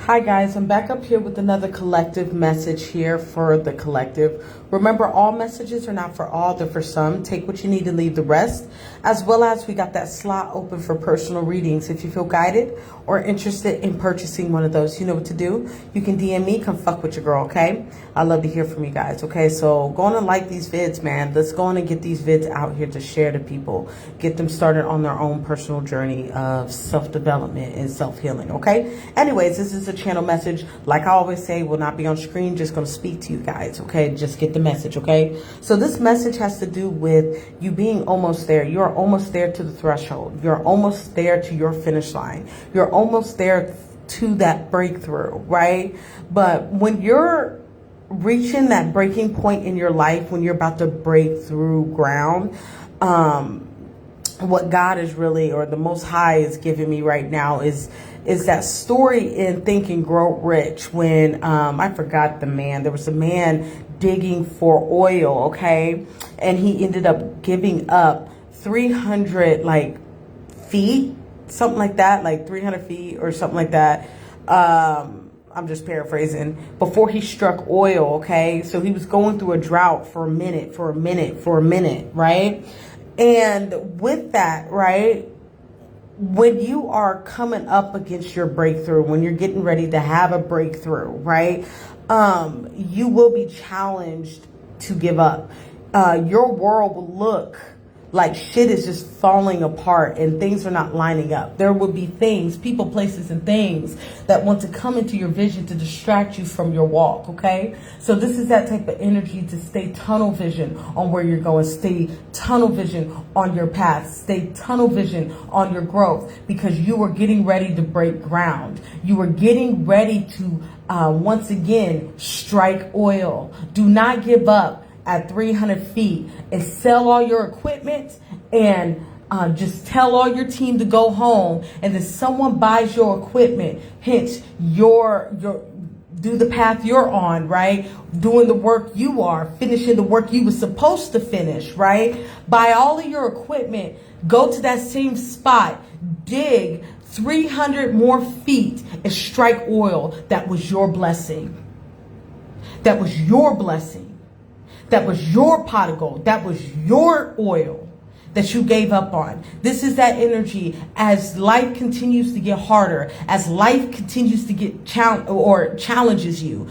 Hi guys, I'm back up here with another collective message here for the collective. Remember, all messages are not for all, they're for some. Take what you need and leave the rest. As well as we got that slot open for personal readings. If you feel guided or interested in purchasing one of those, you know what to do. You can DM me, come fuck with your girl, okay? I love to hear from you guys, okay? So go on and like these vids, man. Let's go on and get these vids out here to share to people. Get them started on their own personal journey of self-development and self-healing, okay? Anyways, this is a channel message. Like I always say, will not be on screen, just going to speak to you guys, okay? Just get the message, okay? So this message has to do with you being almost there. You're almost there to the threshold. You're almost there to your finish line. You're almost there to that breakthrough, right? But when you're reaching that breaking point in your life, when you're about to break through ground, what God is really, or the Most High is giving me right now is that story in Think and Grow Rich when I forgot the man. There was a man digging for oil, okay? And he ended up giving up 300 feet, something like that, like 300 feet or something like that. I'm just paraphrasing, before he struck oil, okay? So he was going through a drought for a minute, right? And with that, right, when you are coming up against your breakthrough, when you're getting ready to have a breakthrough, right, you will be challenged to give up. Your world will look like shit is just falling apart and things are not lining up. There will be things, people, places, and things that want to come into your vision to distract you from your walk, okay? So this is that type of energy to stay tunnel vision on where you're going. Stay tunnel vision on your path. Stay tunnel vision on your growth, because you are getting ready to break ground. You are getting ready to, once again, strike oil. Do not give up at 300 feet and sell all your equipment and just tell all your team to go home, and then someone buys your equipment, hence your do the path you're on, right? Doing the work you are, finishing the work you were supposed to finish, right? Buy all of your equipment, go to that same spot, dig 300 more feet and strike oil. That was your blessing. That was your blessing. That was your pot of gold. That was your oil that you gave up on. This is that energy as life continues to get harder, as life continues to get challenges you,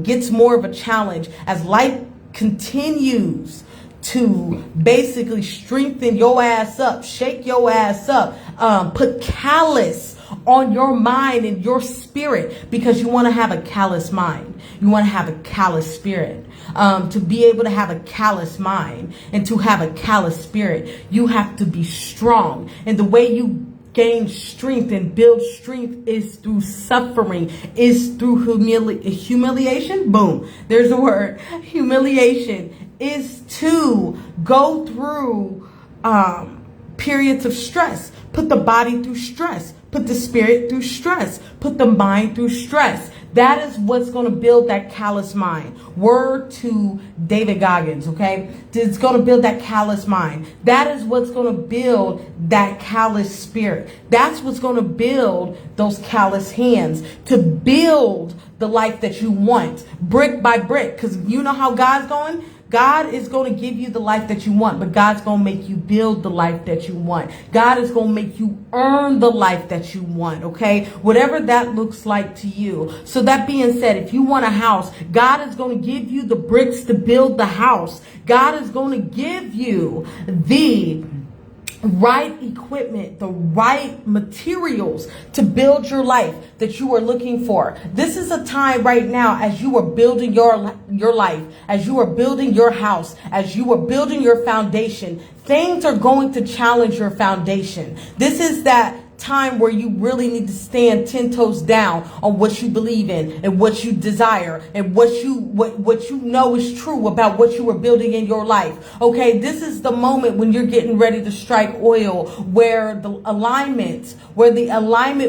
gets more of a challenge, as life continues to basically strengthen your ass up, shake your ass up, put callous on your mind and your spirit, because you want to have a callous mind. You want to have a callous spirit. To be able to have a callous mind and to have a callous spirit, you have to be strong. And the way you gain strength and build strength is through suffering, is through humiliation. Boom. There's the word. Humiliation is to go through periods of stress. Put the body through stress. Put the spirit through stress. Put the mind through stress. That is what's going to build that callous mind. Word to David Goggins, okay? It's going to build that callous mind. That is what's going to build that callous spirit. That's what's going to build those callous hands, to build the life that you want, brick by brick. Because you know how God's going? God is going to give you the life that you want, but God's going to make you build the life that you want. God is going to make you earn the life that you want, okay? Whatever that looks like to you. So that being said, if you want a house, God is going to give you the bricks to build the house. God is going to give you the right equipment, the right materials to build your life that you are looking for. This is a time right now, as you are building your life, as you are building your house, as you are building your foundation, things are going to challenge your foundation. This is that time where you really need to stand 10 toes down on what you believe in and what you desire and what you know is true about what you are building in your life. Okay, this is the moment when you're getting ready to strike oil, where the alignment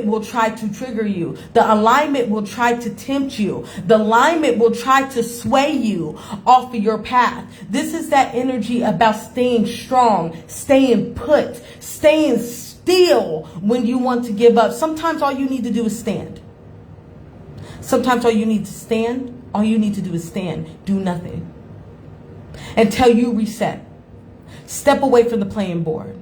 will try to trigger you. The alignment will try to tempt you. The alignment will try to sway you off of your path. This is that energy about staying strong, staying put, staying still when you want to give up. Sometimes all you need to do is stand. Sometimes all you need to do is stand, do nothing, until you reset. Step away from the playing board.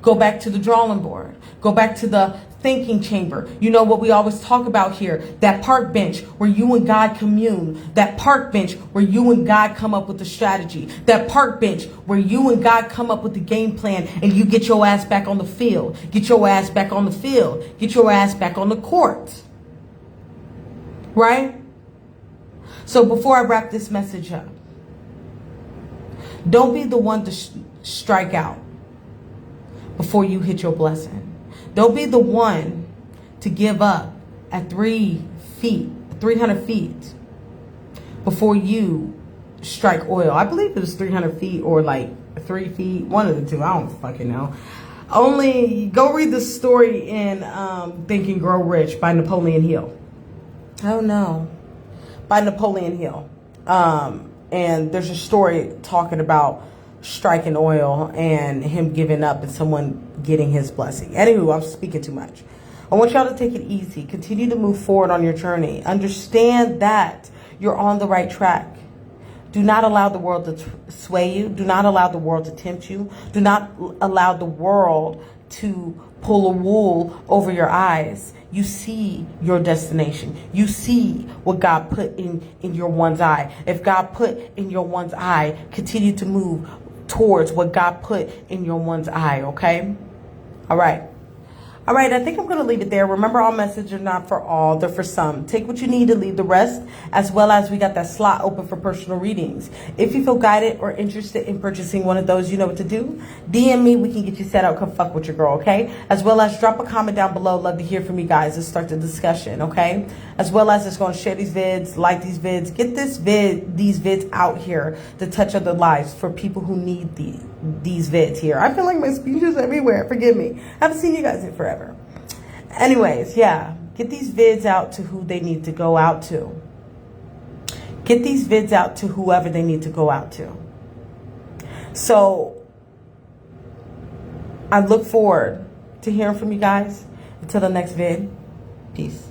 Go back to the drawing board. Go back to the thinking chamber. You know what we always talk about here, that park bench where you and God commune, that park bench where you and God come up with the strategy, that park bench where you and God come up with the game plan, and you get your ass back on the field. Get your ass back on the field. Get your ass back on the court. Right? So before I wrap this message up, don't be the one to strike out before you hit your blessing. Don't be the one to give up at 300 feet before you strike oil. I believe it was 300 feet or like 3 feet, one of the two. I don't fucking know. Only go read the story in Think and Grow Rich by Napoleon Hill. I don't know. By Napoleon Hill. And there's a story talking about striking oil and him giving up and someone getting his blessing. Anywho, I'm speaking too much. I want y'all to take it easy. Continue to move forward on your journey. Understand that you're on the right track. Do not allow the world to sway you. Do not allow the world to tempt you. Do not allow the world to pull a wool over your eyes. You see your destination. You see what God put in your one's eye. If God put in your one's eye, continue to move towards what God put in your one's eye, okay? All right. All right, I think I'm going to leave it there. Remember, all messages are not for all. They're for some. Take what you need to leave the rest, as well as we got that slot open for personal readings. If you feel guided or interested in purchasing one of those, you know what to do. DM me. We can get you set up. Come fuck with your girl, okay? As well as drop a comment down below. Love to hear from you guys. Let's start the discussion, okay? As well as just going to share these vids, like these vids, get these vids out here to touch other lives for people who need these vids here. I feel like my speech is everywhere. Forgive me. I haven't seen you guys in forever. Anyways, yeah, get these vids out to who they need to go out to. Get these vids out to whoever they need to go out to. So I look forward to hearing from you guys. Until the next vid, peace.